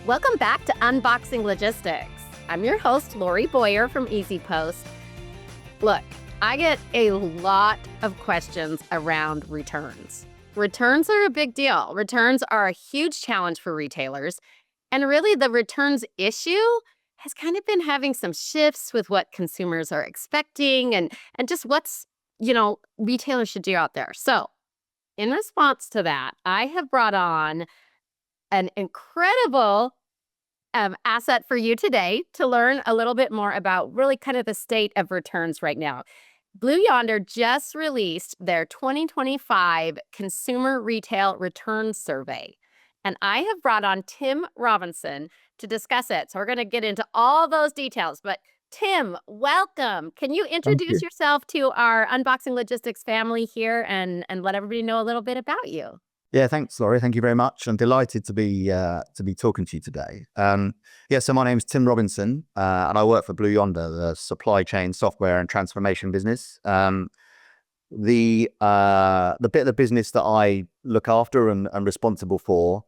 Welcome back to Unboxing Logistics. I'm your host, Lori Boyer from Easy Post. Look, I get a lot of questions around returns. Returns are a big deal. Returns are a huge challenge for retailers. And really, the returns issue has kind of been having some shifts with what consumers are expecting and just what's, retailers should do out there. So, in response to that, I have brought on an incredible asset for you today to learn a little bit more about really kind of the state of returns right now. Blue Yonder just released their 2025 Consumer Retail Returns Survey, and I have brought on Tim Robinson to discuss it. So we're going to get into all those details. But Tim, welcome. Can you Thank introduce you. yourself to our Unboxing Logistics family here and let everybody know a little bit about you? Yeah, thanks, Laurie. Thank you very much. I'm delighted to be talking to you today. So my name's Tim Robinson, and I work for Blue Yonder, the supply chain software and transformation business. The bit of the business that I look after and responsible for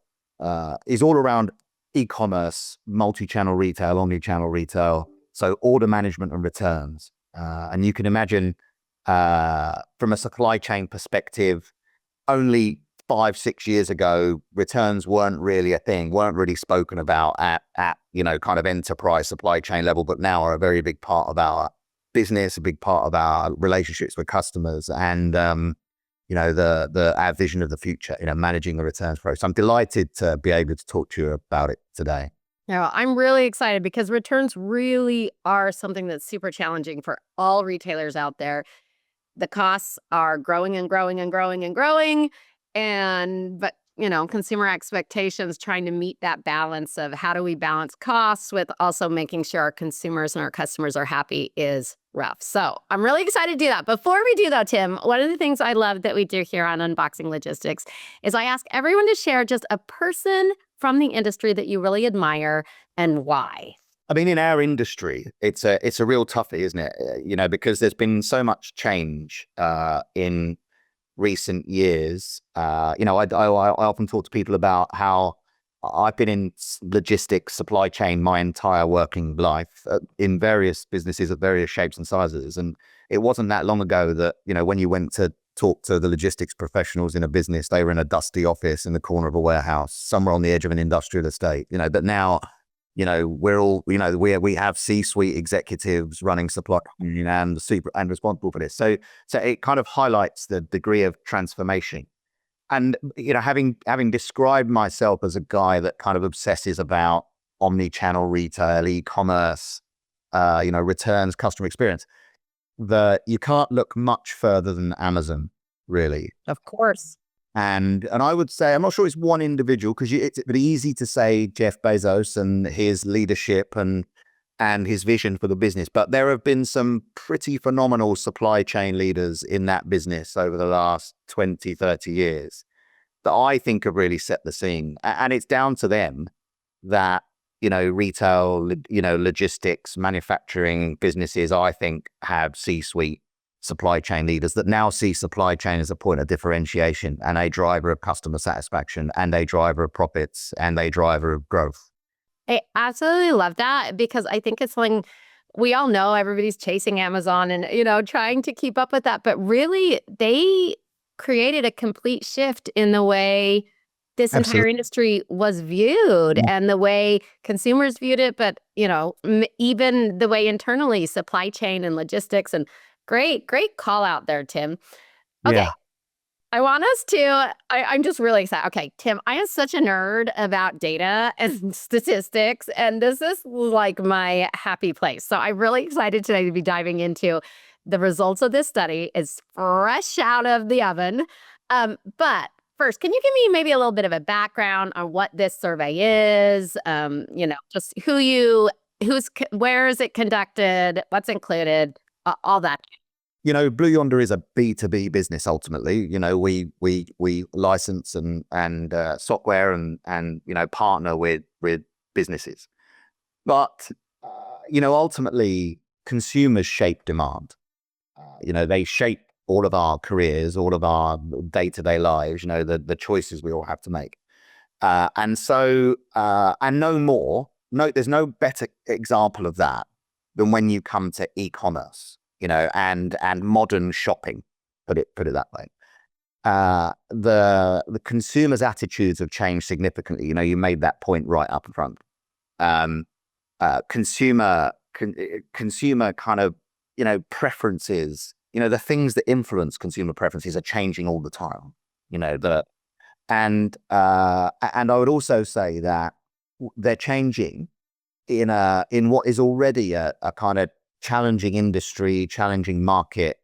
is all around e-commerce, multi-channel retail, omni-channel retail, so order management and returns. And you can imagine, from a supply chain perspective, only 5-6 years ago, returns weren't really a thing, weren't really spoken about at kind of enterprise supply chain level, but now are a very big part of our business, a big part of our relationships with customers, and our vision of the future, managing the returns process. I'm delighted to be able to talk to you about it today. Yeah, I'm really excited because returns really are something that's super challenging for all retailers out there. The costs are growing and growing and growing and growing. But consumer expectations, trying to meet that balance of how do we balance costs with also making sure our consumers and our customers are happy is rough. So I'm really excited to do that. Before we do though, Tim, one of the things I love that we do here on Unboxing Logistics is I ask everyone to share just a person from the industry that you really admire and why. I mean, in our industry, it's a real toughie, isn't it? Because there's been so much change in recent years. I often talk to people about how I've been in logistics, supply chain my entire working life in various businesses of various shapes and sizes. And it wasn't that long ago that, when you went to talk to the logistics professionals in a business, they were in a dusty office in the corner of a warehouse, somewhere on the edge of an industrial estate, but now, we're all, we have C-suite executives running supply and responsible for this. So it kind of highlights the degree of transformation. And, having described myself as a guy that kind of obsesses about omni-channel retail, e-commerce, returns, customer experience, you can't look much further than Amazon, really. Of course. And I would say, I'm not sure it's one individual, because it's pretty easy to say Jeff Bezos and his leadership and his vision for the business. But there have been some pretty phenomenal supply chain leaders in that business over the last 20, 30 years that I think have really set the scene. And it's down to them that, retail, logistics, manufacturing businesses, I think, have C-suite supply chain leaders that now see supply chain as a point of differentiation and a driver of customer satisfaction and a driver of profits and a driver of growth. I absolutely love that because I think it's something we all know. Everybody's chasing Amazon and, trying to keep up with that. But really, they created a complete shift in the way this Absolutely. entire industry was viewed and the way consumers viewed it. But, even the way internally, supply chain and logistics and great call out there, Tim. Okay. Yeah. I want us to, I'm just really excited. Okay, Tim, I am such a nerd about data and statistics, and this is like my happy place. So I'm really excited today to be diving into the results of this study. It's fresh out of the oven. But first, can you give me maybe a little bit of a background on what this survey is? Just where is it conducted, what's included, all that. Blue Yonder is a B2B business. Ultimately, we license and software and partner with businesses, but ultimately consumers shape demand. They shape all of our careers, all of our day-to-day lives. The choices we all have to make. And no more, there's no better example of that than when you come to e-commerce, and modern shopping, put it that way. The consumers' attitudes have changed significantly. You made that point right up front. Consumer kind of, preferences, the things that influence consumer preferences are changing all the time. And I would also say that they're changing in what is already a kind of challenging industry, challenging market,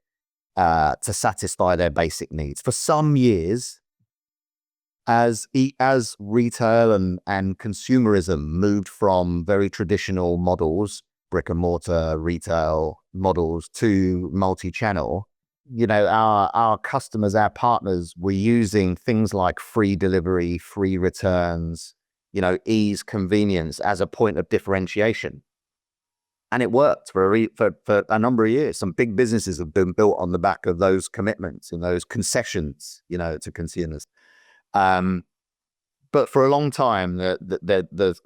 to satisfy their basic needs. For some years, as retail and consumerism moved from very traditional models, brick and mortar retail models, to multi-channel, our customers, our partners were using things like free delivery, free returns, ease, convenience as a point of differentiation. And it worked for a number of years. Some big businesses have been built on the back of those commitments and those concessions, to consumers. But for a long time, the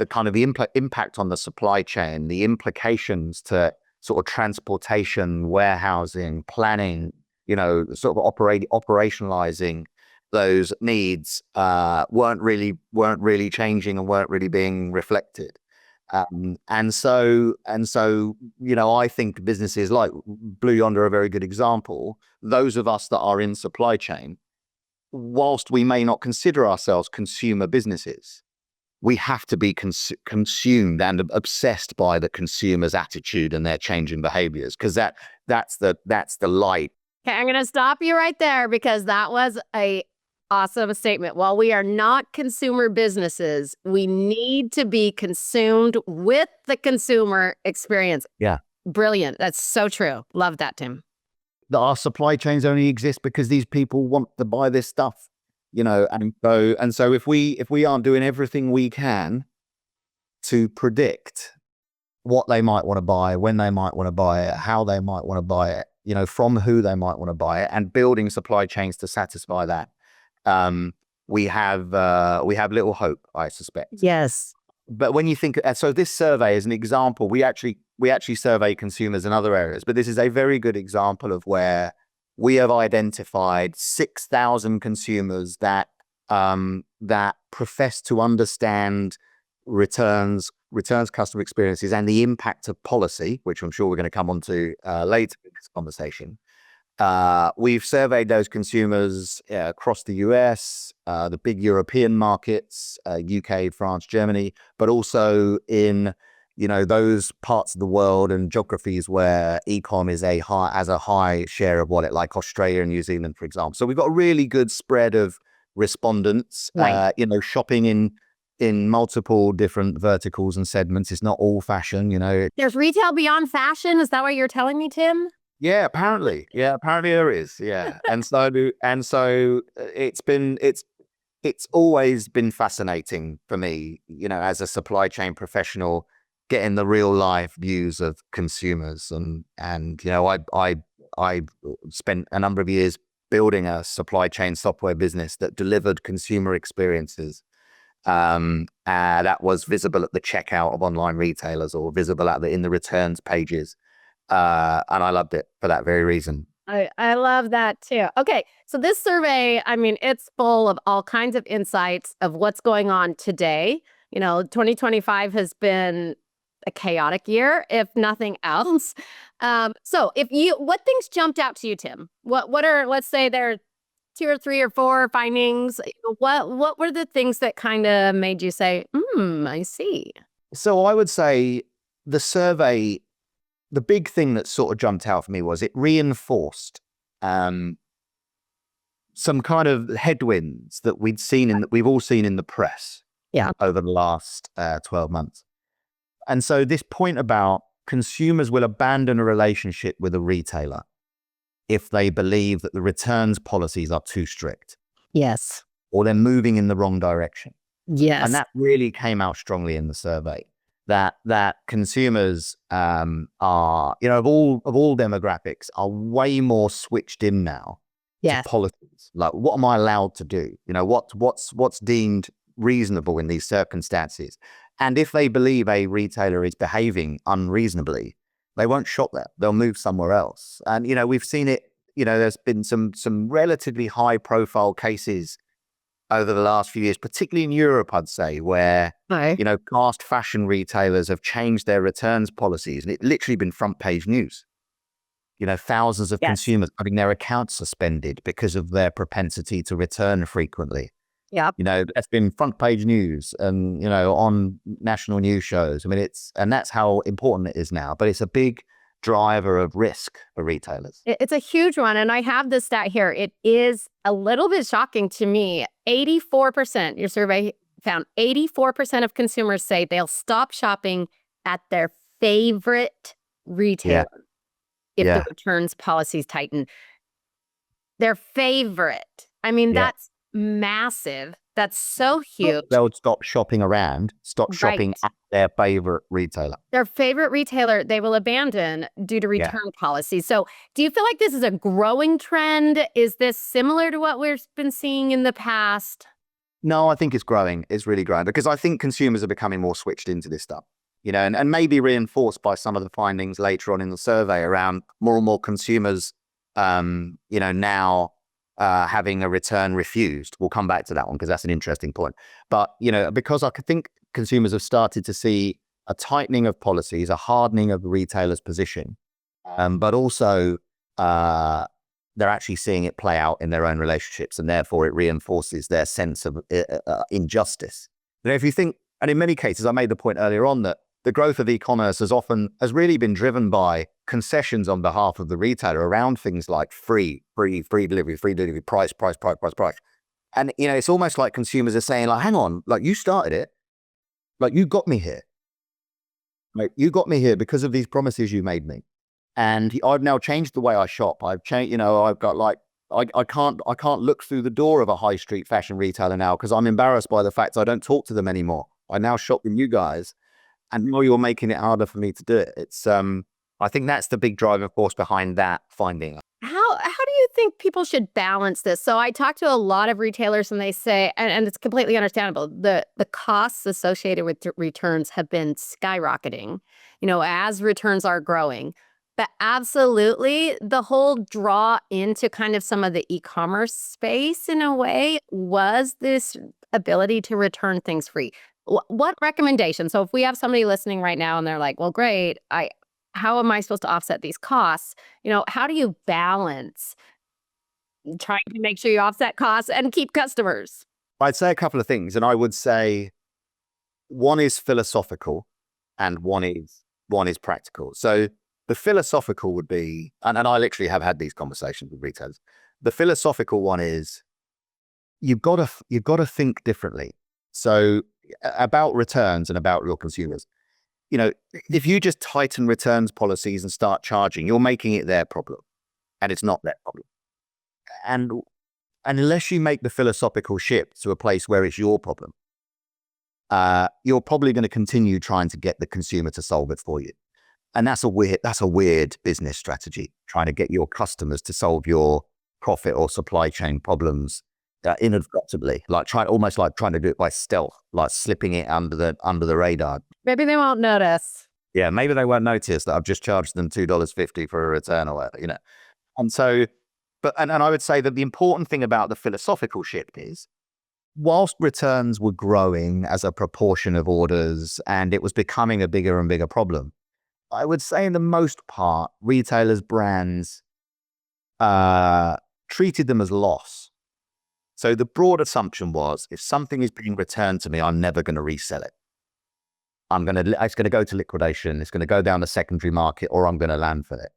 kind of the impact on the supply chain, the implications to sort of transportation, warehousing, planning, sort of operationalizing those needs weren't really changing and weren't really being reflected. And so, I think businesses like Blue Yonder are a very good example. Those of us that are in supply chain, whilst we may not consider ourselves consumer businesses, we have to be consumed and obsessed by the consumer's attitude and their changing behaviors, because that's the light. Okay, I'm going to stop you right there, because that was a awesome statement. While we are not consumer businesses, we need to be consumed with the consumer experience. Yeah. Brilliant. That's so true. Love that, Tim. Our supply chains only exist because these people want to buy this stuff. And so if we aren't doing everything we can to predict what they might want to buy, when they might want to buy it, how they might want to buy it, from who they might want to buy it, and building supply chains to satisfy that, we have little hope, I suspect. Yes. But when you think, so this survey is an example. We actually survey consumers in other areas, but this is a very good example of where we have identified 6,000 consumers that profess to understand returns customer experiences, and the impact of policy, which I'm sure we're going to come on to later in this conversation. We've surveyed those consumers across the US, the big European markets, UK, France, Germany, but also in those parts of the world and geographies where e-com is a high share of wallet, like Australia and New Zealand, for example. So we've got a really good spread of respondents, right. Shopping in multiple different verticals and segments. It's not all fashion, There's retail beyond fashion. Is that what you're telling me, Tim? Yeah, apparently there is. Yeah. And so it's always been fascinating for me, as a supply chain professional, getting the real life views of consumers. And I spent a number of years building a supply chain software business that delivered consumer experiences that was visible at the checkout of online retailers, or visible in the returns pages. And I loved it for that very reason. I love that too. Okay, so this survey, it's full of all kinds of insights of what's going on today. 2025 has been a chaotic year, if nothing else. So what things jumped out to you, Tim? What are, let's say there are 2 or 3 or 4 findings. What were the things that kind of made you say, I see? So I would say the survey, the big thing that sort of jumped out for me was it reinforced some kind of headwinds that we've all seen in the press over the last 12 months. And so this point about consumers will abandon a relationship with a retailer if they believe that the returns policies are too strict. Yes. Or they're moving in the wrong direction. Yes. And that really came out strongly in the survey. That consumers are, of all demographics, are way more switched in now to policies. Like, what am I allowed to do? What's deemed reasonable in these circumstances. And if they believe a retailer is behaving unreasonably, they won't shop there. They'll move somewhere else. And, we've seen it, there's been some relatively high profile cases over the last few years, particularly in Europe, I'd say, where, fast fashion retailers have changed their returns policies. And it's literally been front page news. Thousands of consumers having their accounts suspended because of their propensity to return frequently. Yep. That's been front page news and, on national news shows. I mean, and that's how important it is now, but it's a big driver of risk for retailers. It's a huge one. And I have this stat here. It is a little bit shocking to me. 84%, your survey found 84% of consumers say they'll stop shopping at their favorite retailer if the returns policies tighten. Their favorite. I mean, that's massive. That's so huge. They'll stop shopping around, stop shopping at their favorite retailer. Their favorite retailer, they will abandon due to return policies. So do you feel like this is a growing trend? Is this similar to what we've been seeing in the past? No, I think it's growing. It's really growing because I think consumers are becoming more switched into this stuff, and maybe reinforced by some of the findings later on in the survey around more and more consumers, now having a return refused. We'll come back to that one because that's an interesting point. But, because I think consumers have started to see a tightening of policies, a hardening of the retailer's position, but also they're actually seeing it play out in their own relationships, and therefore it reinforces their sense of injustice. If you think, and in many cases, I made the point earlier on that the growth of e-commerce has really been driven by concessions on behalf of the retailer around things like free delivery, price. And, it's almost like consumers are saying, like, hang on, like you started it, like you got me here. Like you got me here because of these promises you made me. And I've now changed the way I shop. I've changed, I've got like, I can't look through the door of a high street fashion retailer now because I'm embarrassed by the fact I don't talk to them anymore. I now shop with you guys. And now you're making it harder for me to do it. It's I think that's the big driving force behind that finding. How do you think people should balance this? So I talk to a lot of retailers and they say, and it's completely understandable, the costs associated with returns have been skyrocketing, as returns are growing. But absolutely, the whole draw into kind of some of the e-commerce space in a way was this ability to return things free. What recommendations? So if we have somebody listening right now and they're like, well, great, how am I supposed to offset these costs? How do you balance trying to make sure you offset costs and keep customers? I'd say a couple of things. And I would say one is philosophical and one is practical. So the philosophical would be, and I literally have had these conversations with retailers. The philosophical one is you've got to think differently. So about returns and about your consumers, if you just tighten returns policies and start charging, you're making it their problem and it's not their problem. And unless you make the philosophical shift to a place where it's your problem, you're probably going to continue trying to get the consumer to solve it for you. And that's a weird business strategy, trying to get your customers to solve your profit or supply chain problems inadvertently, almost like trying to do it by stealth, like slipping it under the radar. Maybe they won't notice. Yeah, maybe they won't notice that I've just charged them $2.50 for a return or whatever, And so, and I would say that the important thing about the philosophical shift is, whilst returns were growing as a proportion of orders and it was becoming a bigger and bigger problem, I would say in the most part, retailers' brands treated them as loss. So the broad assumption was, if something is being returned to me, I'm never going to resell it. It's going to go to liquidation. It's going to go down the secondary market, or I'm going to landfill it.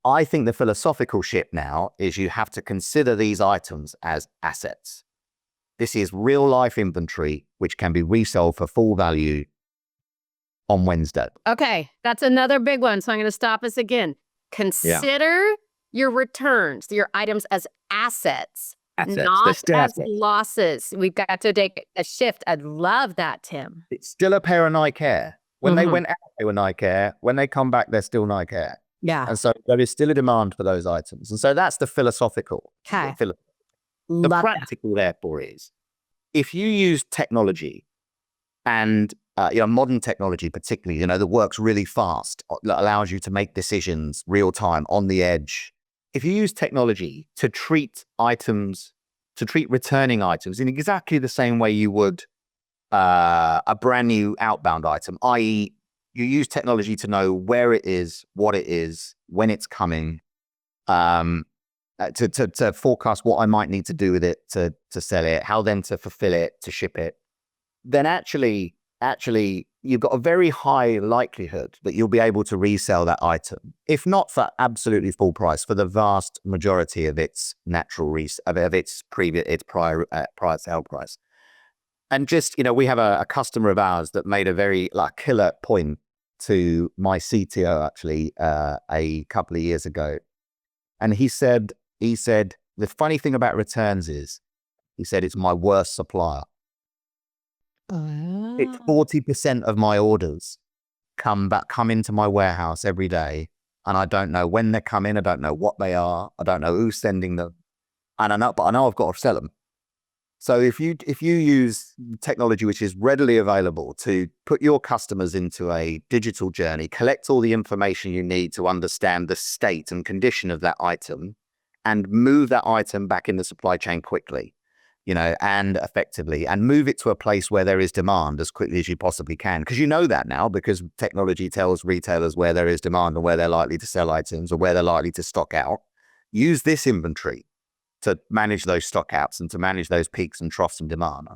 I think the philosophical shift now is you have to consider these items as assets. This is real life inventory, which can be resold for full value on Wednesday. Okay, that's another big one. So I'm going to stop us again. Consider your returns, your items as assets. Not as losses. We've got to take a shift. I love that, Tim. It's still a pair of Nike Air. When they went out, they were Nike Air. When they come back, they're still Nike Air. Yeah. And so there is still a demand for those items. And so that's the philosophical. Okay. The practical, therefore, is if you use technology and modern technology, particularly, that works really fast, that allows you to make decisions real time on the edge. If you use technology to treat returning items in exactly the same way you would a brand new outbound item, i.e., you use technology to know where it is, what it is, when it's coming, to forecast what I might need to do with it to sell it, how then to fulfill it, to ship it, then actually you've got a very high likelihood that you'll be able to resell that item, if not for absolutely full price, for the vast majority of its natural its prior sale price. And just, we have a customer of ours that made a very killer point to my CTO actually a couple of years ago. And he said, the funny thing about returns is, he said, it's my worst supplier. It's 40% of my orders come into my warehouse every day, and I don't know when they're coming. I don't know what they are. I don't know who's sending them, but I know I've got to sell them. So if you use technology which is readily available to put your customers into a digital journey, collect all the information you need to understand the state and condition of that item, and move that item back in the supply chain quickly, and effectively, and move it to a place where there is demand as quickly as you possibly can. Because that now, because technology tells retailers where there is demand and where they're likely to sell items or where they're likely to stock out. Use this inventory to manage those stock outs and to manage those peaks and troughs in demand.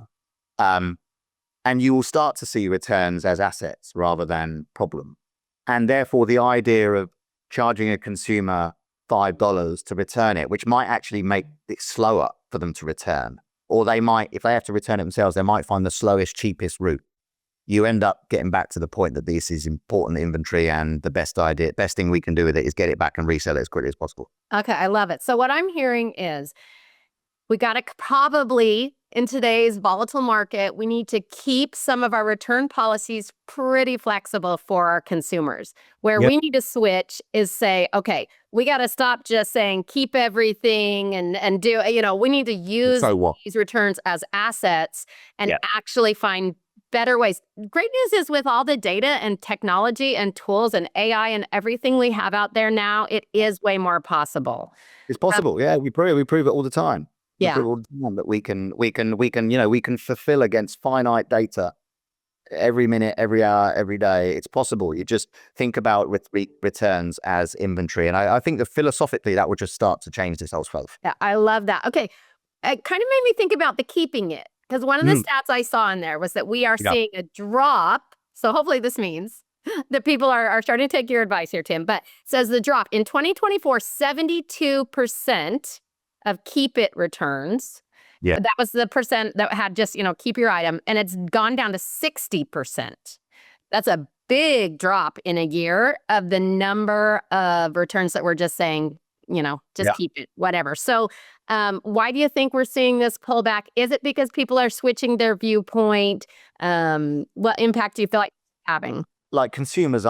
And you will start to see returns as assets rather than problem. And therefore, the idea of charging a consumer $5 to return it, which might actually make it slower for them to return, or they might, if they have to return it themselves, they might find the slowest, cheapest route. You end up getting back to the point that this is important inventory, and the best thing we can do with it is get it back and resell it as quickly as possible. Okay, I love it. So what I'm hearing is we got to probably, in today's volatile market, we need to keep some of our return policies pretty flexible for our consumers. Where we need to switch is say, okay, we got to stop just saying keep everything and do, we need to use these returns as assets and actually find better ways. Great news is with all the data and technology and tools and AI and everything we have out there now, it is way more possible. It's possible. We prove it all the time. That we can fulfill against finite data every minute, every hour, every day. It's possible. You just think about returns as inventory. And I think that philosophically that would just start to change this whole stuff. Yeah, I love that. Okay. It kind of made me think about the keeping it. Because one of the stats I saw in there was that we are seeing a drop. So hopefully this means that people are starting to take your advice here, Tim. But it says the drop in 2024, 72% of keep it returns. Yeah. That was the percent that had just, keep your item. And it's gone down to 60%. That's a big drop in a year of the number of returns that we're just saying, just keep it, whatever. So why do you think we're seeing this pullback? Is it because people are switching their viewpoint? What impact do you feel like it's having? Like consumers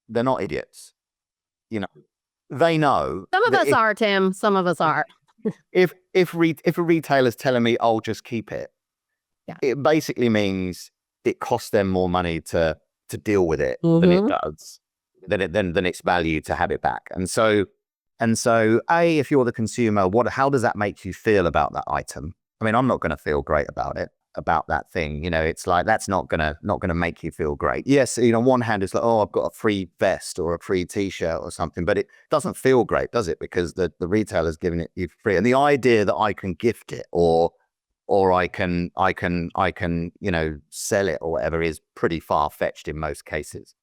they're not idiots. They know. Some of us are, Tim. Some of us are. If a retailer's telling me, "I'll just keep it," it basically means it costs them more money to deal with it than it does, than its value to have it back. And so, if you're the consumer, how does that make you feel about that item? I mean, I'm not going to feel great about it, about that thing. It's like, that's not gonna make you feel great. Yes, on one hand, it's like, oh, I've got a free vest or a free T-shirt or something, but it doesn't feel great, does it? Because the retailer's giving it you free, and the idea that I can gift it or I can sell it or whatever is pretty far-fetched in most cases.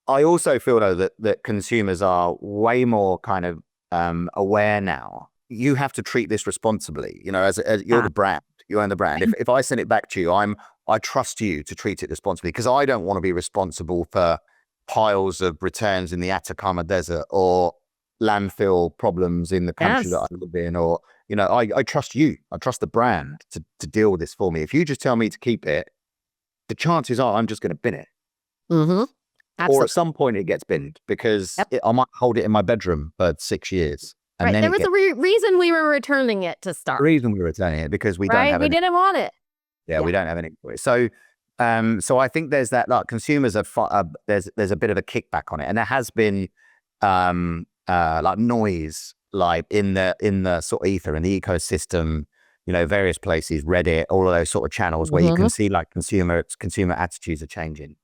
I also feel though that consumers are way more kind of aware now. You have to treat this responsibly. As you're the brand, you own the brand. If I send it back to you, I trust you to treat it responsibly, because I don't want to be responsible for piles of returns in the Atacama Desert or landfill problems in the country that I live in. Or I trust you. I trust the brand to deal with this for me. If you just tell me to keep it, the chances are I'm just going to bin it. Absolutely. Or at some point it gets binned, because I might hold it in my bedroom for 6 years. And Right. then There it was gets a reason we were returning it to the start, reason we were returning it because we don't right? have We any. didn't want it. Yeah, Yeah. we don't have any. So I think there's that, like, consumers are there's a bit of a kickback on it, and there has been like noise, like in the sort of ether, in the ecosystem, various places, Reddit, all of those sort of channels where you can see like consumer attitudes are changing.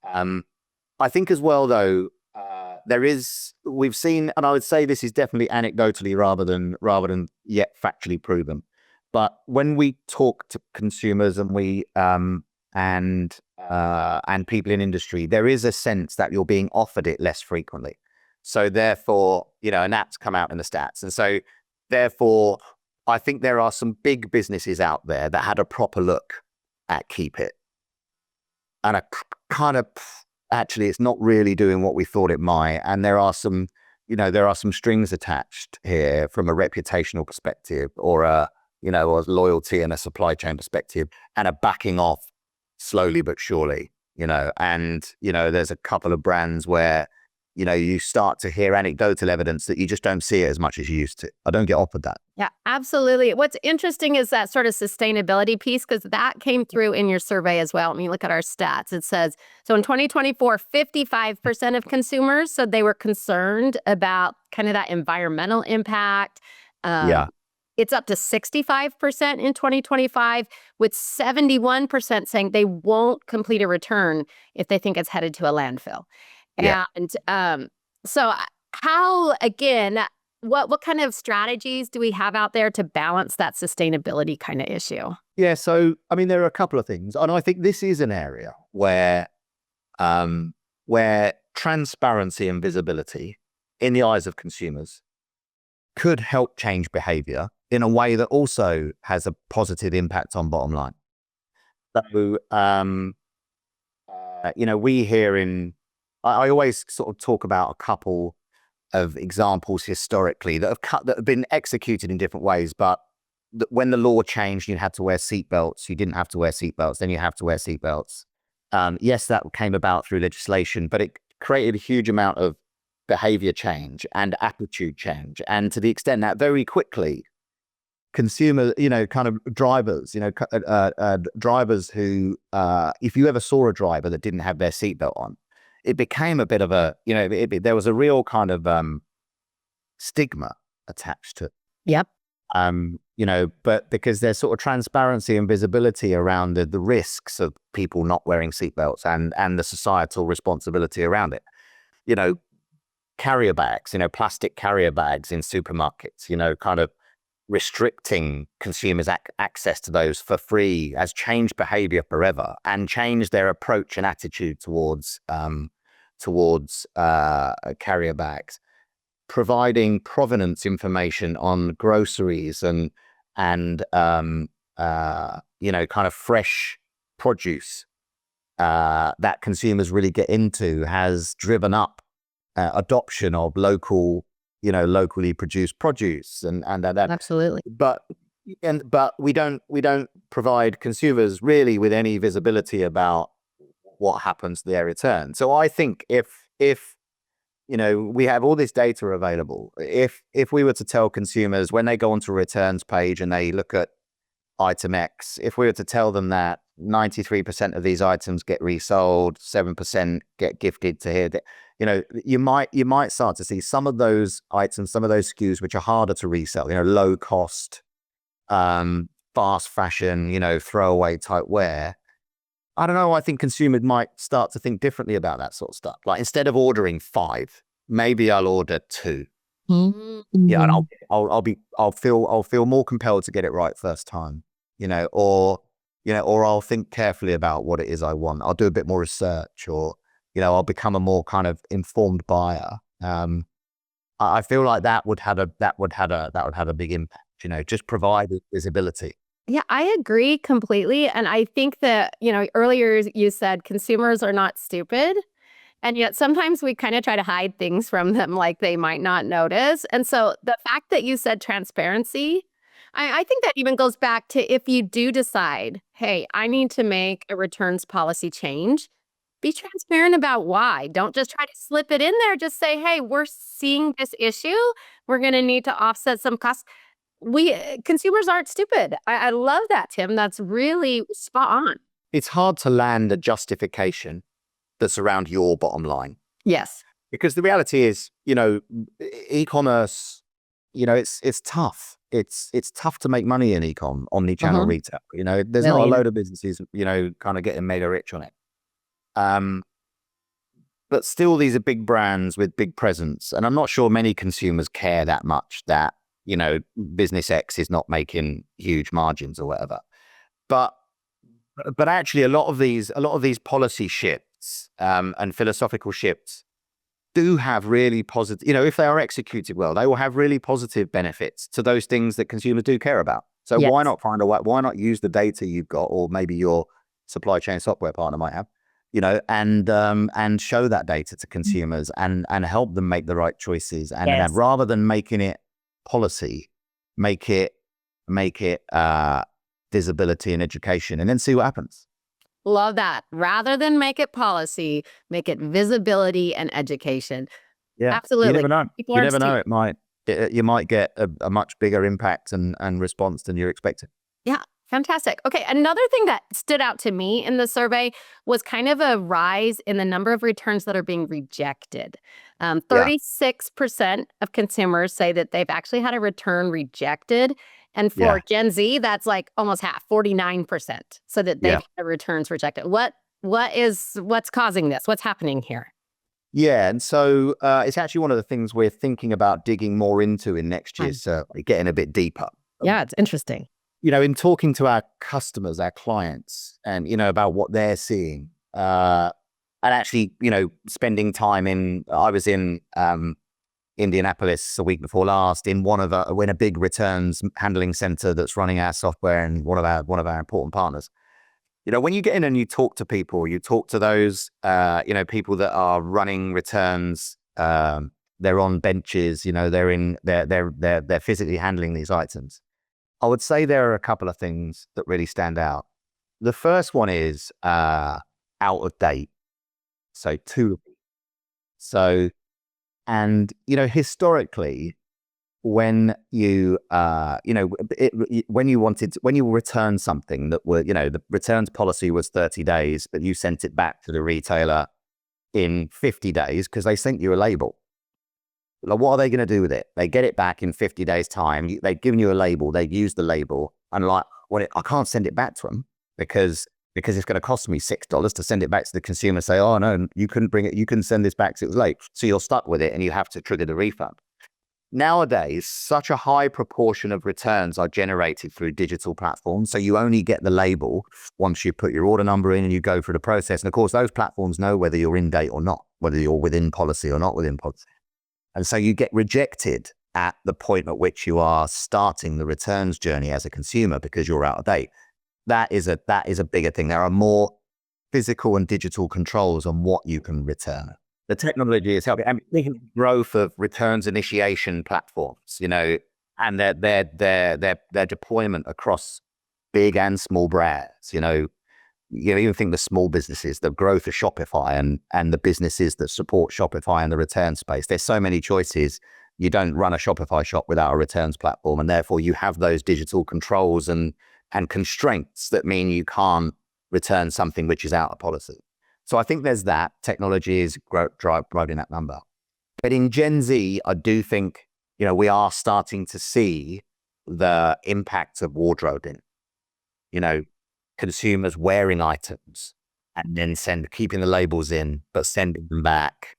I think as well, though, we've seen, and I would say this is definitely anecdotally rather than yet factually proven. But when we talk to consumers and and people in industry, there is a sense that you're being offered it less frequently. So therefore, and that's come out in the stats. And so therefore, I think there are some big businesses out there that had a proper look at Keep It and a kind of, actually, it's not really doing what we thought it might. And there are some strings attached here from a reputational perspective, or or loyalty and a supply chain perspective, and a backing off slowly but surely, and, there's a couple of brands where, you start to hear anecdotal evidence that you just don't see it as much as you used to. I don't get offered that. Yeah, absolutely. What's interesting is that sort of sustainability piece, because that came through in your survey as well. I mean, look at our stats. It says, so in 2024, 55% of consumers said they were concerned about kind of that environmental impact. Yeah. It's up to 65% in 2025, with 71% saying they won't complete a return if they think it's headed to a landfill. Yeah. And so how, again, what kind of strategies do we have out there to balance that sustainability kind of issue? Yeah. So, I mean, there are a couple of things. And I think this is an area where transparency and visibility in the eyes of consumers could help change behavior in a way that also has a positive impact on bottom line. So, we here I always sort of talk about a couple of examples historically that have been executed in different ways, but when the law changed, you had to wear seatbelts. You didn't have to wear seatbelts. Then you have to wear seatbelts. Yes, that came about through legislation, but it created a huge amount of behavior change and attitude change. And to the extent that very quickly, consumer, kind of drivers, drivers who, if you ever saw a driver that didn't have their seatbelt on, it became a bit of a, there was a real kind of stigma attached to it. Yep. But because there's sort of transparency and visibility around the risks of people not wearing seatbelts and the societal responsibility around it, carrier bags, plastic carrier bags in supermarkets, kind of restricting consumers' access to those for free has changed behavior forever and changed their approach and attitude towards carrier bags. Providing provenance information on groceries and kind of fresh produce that consumers really get into has driven up adoption of locally produced produce and that. Absolutely. But we don't provide consumers really with any visibility about what happens to their return. So I think if we have all this data available, if we were to tell consumers when they go onto a returns page and they look at item X, if we were to tell them that 93% of these items get resold, 7% get gifted to here, you might start to see some of those items, some of those SKUs which are harder to resell, low cost, fast fashion, throwaway type wear. I don't know. I think consumers might start to think differently about that sort of stuff. Like, instead of ordering 5, maybe I'll order 2. Mm-hmm. Yeah, and I'll feel more compelled to get it right first time. Or I'll think carefully about what it is I want. I'll do a bit more research, or I'll become a more kind of informed buyer. I feel like that would have a big impact. Just provide visibility. Yeah, I agree completely. And I think that, earlier you said consumers are not stupid. And yet sometimes we kind of try to hide things from them, like they might not notice. And so the fact that you said transparency, I think that even goes back to, if you do decide, hey, I need to make a returns policy change, be transparent about why. Don't just try to slip it in there. Just say, hey, we're seeing this issue. We're going to need to offset some costs. Consumers aren't stupid. I love that, Tim. That's really spot on. It's hard to land a justification that's around your bottom line. Yes. Because the reality is, e-commerce, it's tough. It's tough to make money in e-com, omni-channel retail. There's not a load of businesses, kind of getting mega rich on it. But still, these are big brands with big presence. And I'm not sure many consumers care that much that, business X is not making huge margins or whatever. But actually a lot of these policy shifts and philosophical shifts do have really positive, if they are executed well, they will have really positive benefits to those things that consumers do care about. So Yes. why not find a way, why not use the data you've got, or maybe your supply chain software partner might have, and show that data to consumers and help them make the right choices. And Yes. rather than making it policy, make it visibility and education, and then see what happens. Love that. Rather than make it policy, make it visibility and education. Yeah, Absolutely. You never know. People You aren't never know. stupid. You might get a much bigger impact and response than you're expecting. Yeah, fantastic. Okay, another thing that stood out to me in the survey was kind of a rise in the number of returns that are being rejected. 36% of consumers say that they've actually had a return rejected. And for Gen Z, that's like almost half, 49%, so that they've had returns rejected. What's causing this? What's happening here? Yeah, and so it's actually one of the things we're thinking about digging more into in next year's survey, getting a bit deeper. Yeah, it's interesting. In talking to our customers, our clients, and, about what they're seeing, and actually, spending time I was in Indianapolis a week before last in in a big returns handling center that's running our software and one of our important partners. When you get in and you talk to people, you talk to those, people that are running returns, they're on benches, they're physically handling these items. I would say there are a couple of things that really stand out. The first one is out of date. And historically, when you when you return something that were, the returns policy was 30 days, but you sent it back to the retailer in 50 days because they sent you a label. Like, what are they going to do with it? They get it back in 50 days time. They've given you a label. They've used the label, and I can't send it back to them because it's going to cost me $6 to send it back to the consumer. Say, oh no, you couldn't bring it. You couldn't send this back because it was late. So you're stuck with it, and you have to trigger the refund. Nowadays, such a high proportion of returns are generated through digital platforms. So you only get the label once you put your order number in and you go through the process. And of course, those platforms know whether you're in date or not, whether you're within policy or not within policy. And so you get rejected at the point at which you are starting the returns journey as a consumer because you're out of date. That is a bigger thing. There are more physical and digital controls on what you can return. The technology is helping. The growth of returns initiation platforms, and their deployment across big and small brands. You even think the small businesses, the growth of Shopify and the businesses that support Shopify in the return space. There's so many choices. You don't run a Shopify shop without a returns platform, and therefore you have those digital controls and constraints that mean you can't return something which is out of policy. So I think there's that. Technology is driving that number. But in Gen Z, I do think, we are starting to see the impact of wardrobing. Consumers wearing items and then keeping the labels in, but sending them back,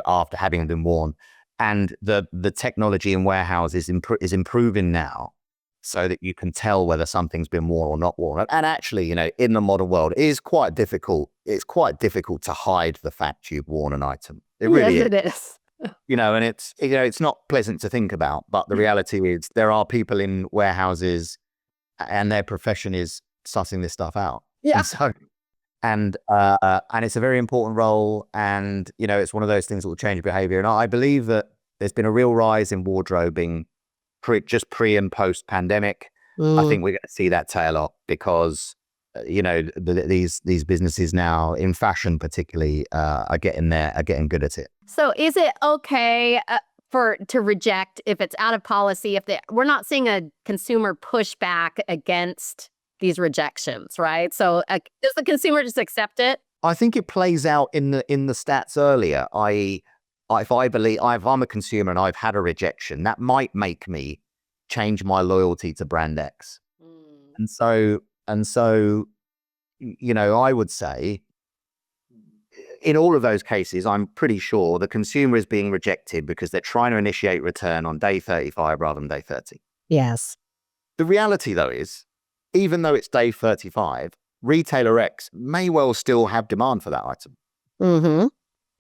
after having them worn. And the technology in warehouse is improving now, so that you can tell whether something's been worn or not worn. And actually, in the modern world, it is quite difficult. It's quite difficult to hide the fact you've worn an item. It really is. It is. And it's not pleasant to think about, but the reality is there are people in warehouses and their profession is sussing this stuff out. Yeah. And it's a very important role, and it's one of those things that will change behavior. And I believe that there's been a real rise in wardrobing pre and post pandemic. I think we're going to see that tail off because these businesses now in fashion particularly are getting good at it. So is it okay to reject if it's out of policy, if we're not seeing a consumer pushback against these rejections, right? So does the consumer just accept it? I think it plays out in the stats earlier. If I'm a consumer and I've had a rejection, that might make me change my loyalty to brand X. And so, I would say in all of those cases, I'm pretty sure the consumer is being rejected because they're trying to initiate return on day 35 rather than day 30. Yes. The reality, though, is even though it's day 35, retailer X may well still have demand for that item. Mm-hmm.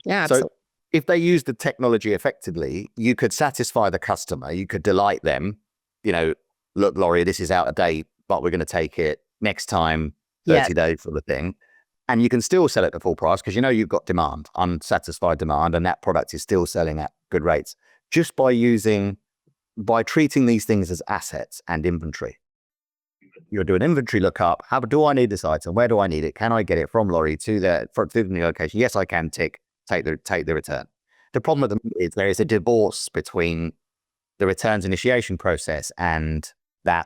Yeah, absolutely. So if they use the technology effectively, you could satisfy the customer, you could delight them, look, Laurie, this is out of date, but we're going to take it next time, 30 days for the thing. And you can still sell it at full price because you've got demand, unsatisfied demand, and that product is still selling at good rates just by treating these things as assets and inventory. You'll do an inventory lookup. How do I need this item? Where do I need it? Can I get it from Laurie to the location? Yes, I can. Take the return. The problem with them is there is a divorce between the returns initiation process and that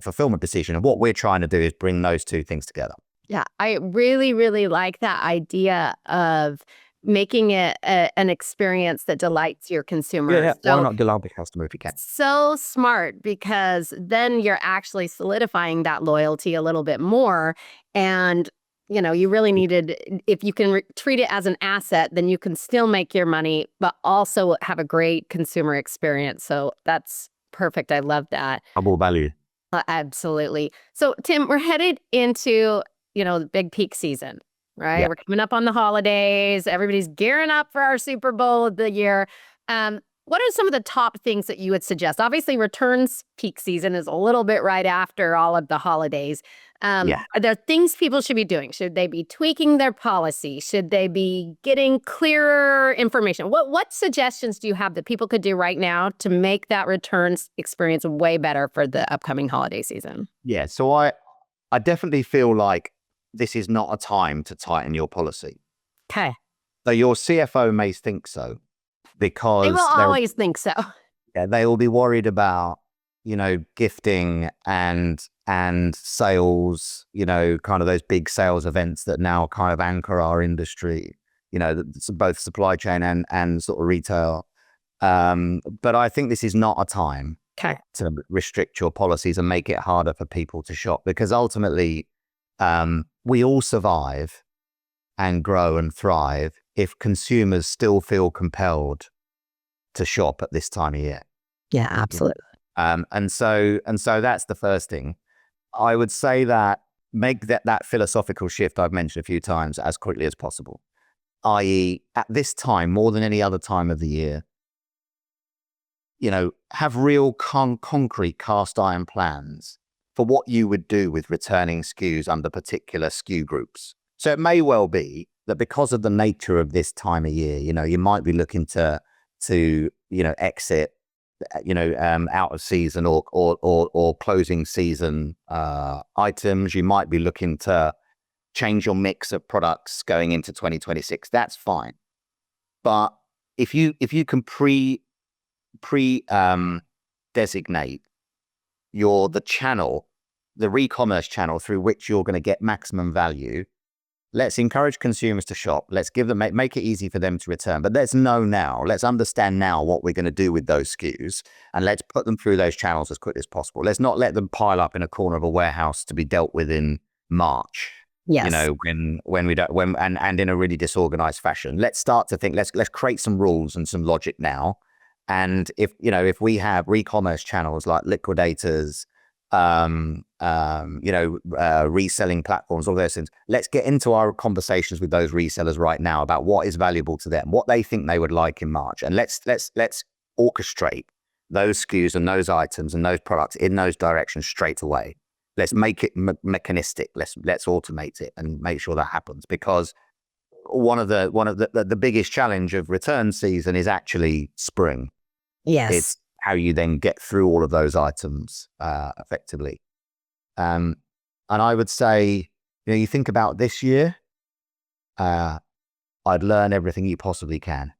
fulfillment decision. And what we're trying to do is bring those two things together. Yeah, I really, really like that idea of making it an experience that delights your consumers. Yeah. Why not delight the customer if you can? So smart, because then you're actually solidifying that loyalty a little bit more. And, you really needed, if you can treat it as an asset, then you can still make your money, but also have a great consumer experience. So that's perfect. I love that. Double value. Absolutely. So, Tim, we're headed into the big peak season, right? Yeah. We're coming up on the holidays. Everybody's gearing up for our Super Bowl of the year. What are some of the top things that you would suggest? Obviously, returns peak season is a little bit right after all of the holidays. Are there things people should be doing? Should they be tweaking their policy? Should they be getting clearer information? What suggestions do you have that people could do right now to make that returns experience way better for the upcoming holiday season? Yeah, so I definitely feel like this is not a time to tighten your policy. Okay. So your CFO may think so because they will always think so. Yeah, they will be worried about, gifting and sales, kind of those big sales events that now kind of anchor our industry, both supply chain and sort of retail. But I think this is not a time to restrict your policies and make it harder for people to shop, because ultimately we all survive and grow and thrive if consumers still feel compelled to shop at this time of year. Yeah, absolutely. And so that's the first thing. I would say that make that philosophical shift I've mentioned a few times as quickly as possible, i.e. at this time, more than any other time of the year, have real concrete cast iron plans for what you would do with returning SKUs under particular SKU groups. So it may well be that because of the nature of this time of year, you might be looking to exit, out of season or closing season items. You might be looking to change your mix of products going into 2026. That's fine. But if you can designate the channel, the re-commerce channel through which you're going to get maximum value, let's encourage consumers to shop. Let's give them, make it easy for them to return. But let's know now, let's understand now what we're going to do with those SKUs, and let's put them through those channels as quickly as possible. Let's not let them pile up in a corner of a warehouse to be dealt with in March. Yes. When we don't, and in a really disorganized fashion. Let's start to think, let's create some rules and some logic now. And if we have re-commerce channels like liquidators, reselling platforms, all those things, let's get into our conversations with those resellers right now about what is valuable to them, what they think they would like in March. And let's orchestrate those SKUs and those items and those products in those directions straight away. Let's make it mechanistic. Let's automate it and make sure that happens, because one of the biggest challenge of return season is actually spring. Yes. It's how you then get through all of those items effectively. And I would say, you think about this year, uh, I'd learn everything you possibly can,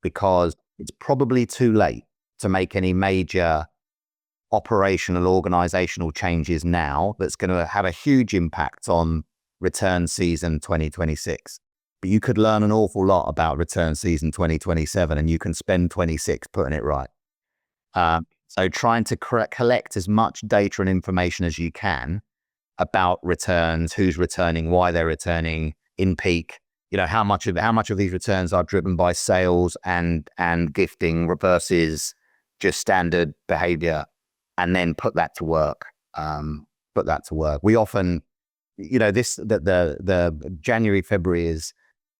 because it's probably too late to make any major operational, organizational changes now that's going to have a huge impact on return season 2026. But you could learn an awful lot about return season 2027, and you can spend 26 putting it right. So trying to collect as much data and information as you can about returns, who's returning, why they're returning in peak, how much of these returns are driven by sales and gifting versus just standard behavior, and then put that to work. We often, the January, February is,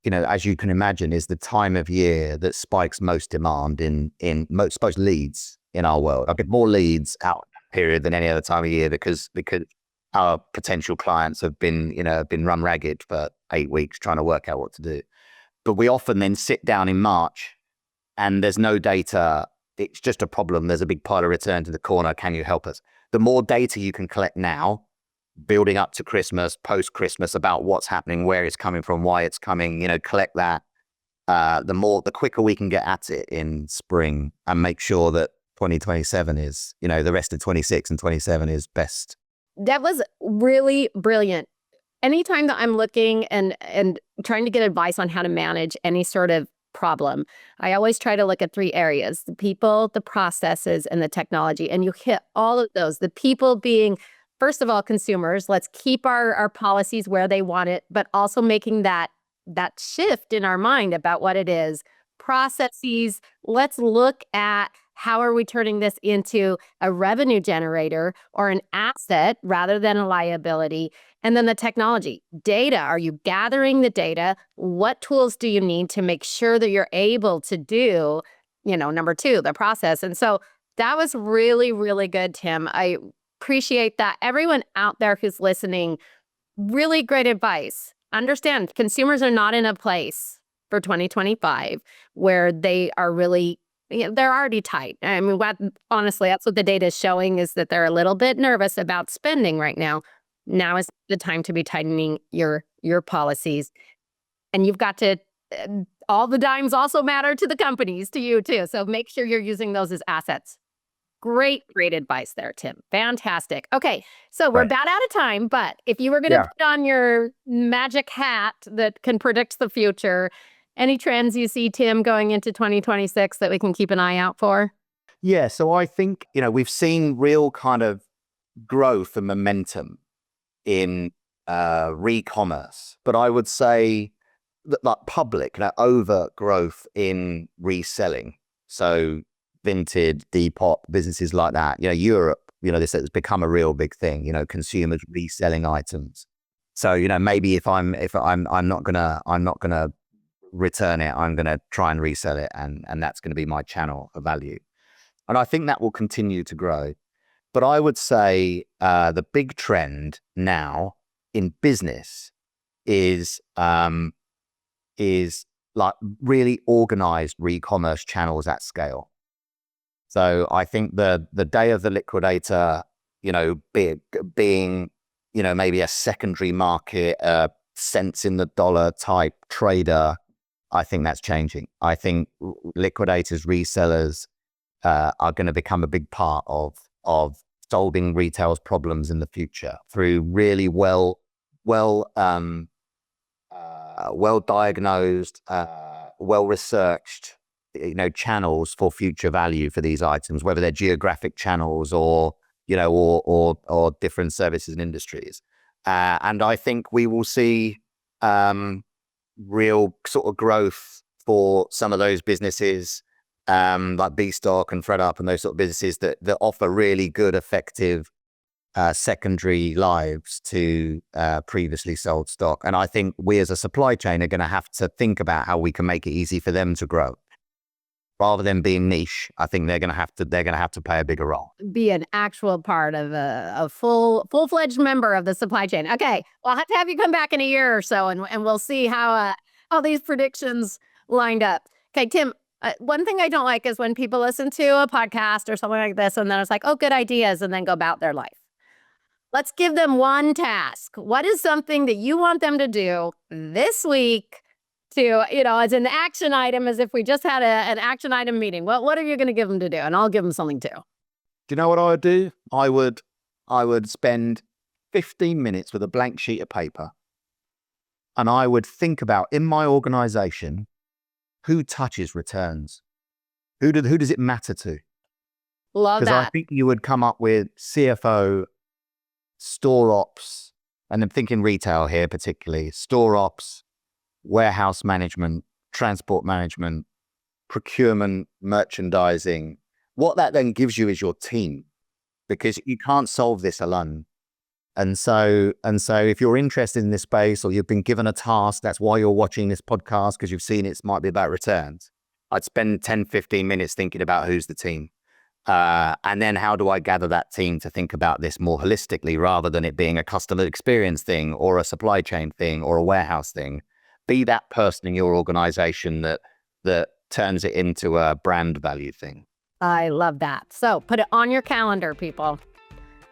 as you can imagine, is the time of year that spikes most demand in most leads in our world. I get more leads out period than any other time of year, because our potential clients have been run ragged for 8 weeks trying to work out what to do. But we often then sit down in March and there's no data. It's just a problem. There's a big pile of returns in the corner. Can you help us? The more data you can collect now, building up to Christmas, post-Christmas, about what's happening, where it's coming from, why it's coming, collect that. The quicker we can get at it in spring and make sure that 2027 is, the rest of 26 and 27 is best. That was really brilliant. Anytime that I'm looking and trying to get advice on how to manage any sort of problem, I always try to look at 3 areas: the people, the processes, and the technology. And you hit all of those. The people being, first of all, consumers. Let's keep our policies where they want it, but also making that shift in our mind about what it is. Processes, let's look at how are we turning this into a revenue generator or an asset rather than a liability. And then the technology, data. Are you gathering the data? What tools do you need to make sure that you're able to do, number 2, the process? And so that was really, really good, Tim. I appreciate that. Everyone out there who's listening, really great advice. Understand, consumers are not in a place for 2025 where they are really, they're already tight. I mean, honestly, that's what the data is showing, is that they're a little bit nervous about spending right now. Now is the time to be tightening your policies. And you've got to, all the dimes also matter to the companies, to you too. So make sure you're using those as assets. Great advice there, Tim. Fantastic. Okay, so we're about out of time, but if you were going to put on your magic hat that can predict the future, any trends you see, Tim, going into 2026 that we can keep an eye out for? Yeah, so I think, we've seen real kind of growth and momentum in re-commerce, but I would say that, like, public, over growth in reselling. So Vinted, Depop, businesses like that, Europe, this has become a real big thing, consumers reselling items. So, maybe if I'm not gonna return it, I'm gonna try and resell it, and that's gonna be my channel of value. And I think that will continue to grow. But I would say the big trend now in business is like really organized re-commerce channels at scale. So I think the day of the liquidator, being, maybe a secondary market, cents in the dollar type trader, I think that's changing. I think liquidators, resellers are going to become a big part of solving retail's problems in the future through really well diagnosed, well researched, channels for future value for these items, whether they're geographic channels or different services and industries. And I think we will see real sort of growth for some of those businesses, like B-Stock and FredUp and those sort of businesses that offer really good, effective secondary lives to previously sold stock. And I think we as a supply chain are going to have to think about how we can make it easy for them to grow. Rather than being niche, I think they're going to have to play a bigger role. Be an actual part of a full-fledged member of the supply chain. Okay, well, I'll have to have you come back in a year or so, and we'll see how these predictions lined up. Okay, Tim, one thing I don't like is when people listen to a podcast or something like this, and then it's like, oh, good ideas, and then go about their life. Let's give them one task. What is something that you want them to do this week to, as an action item, as if we just had an action item meeting? What are you going to give them to do? And I'll give them something too. Do you know what I would do? I would spend 15 minutes with a blank sheet of paper, and I would think about, in my organization, who touches returns? Who does it matter to? Love Because I that. think you would come up with CFO, store ops, and I'm thinking retail here particularly, store ops, warehouse management, transport management, procurement, merchandising. What that then gives you is your team, because you can't solve this alone. And so if you're interested in this space, or you've been given a task, that's why you're watching this podcast, because you've seen it might be about returns. I'd spend 10, 15 minutes thinking about who's the team. And then how do I gather that team to think about this more holistically, rather than it being a customer experience thing or a supply chain thing or a warehouse thing. Be that person in your organization that turns it into a brand value thing. I love that. So put it on your calendar, people.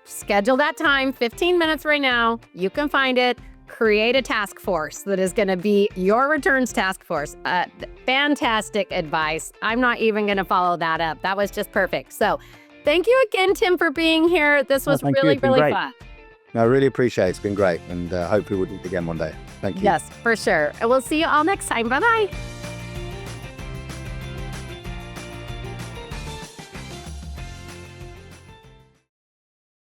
Schedule that time, 15 minutes right now. You can find it. Create a task force that is going to be your returns task force. Fantastic advice. I'm not even going to follow that up. That was just perfect. So thank you again, Tim, for being here. This was really fun. No, I really appreciate it. It's been great. And hopefully we'll do it again one day. Thank you. Yes, for sure. And we'll see you all next time. Bye-bye.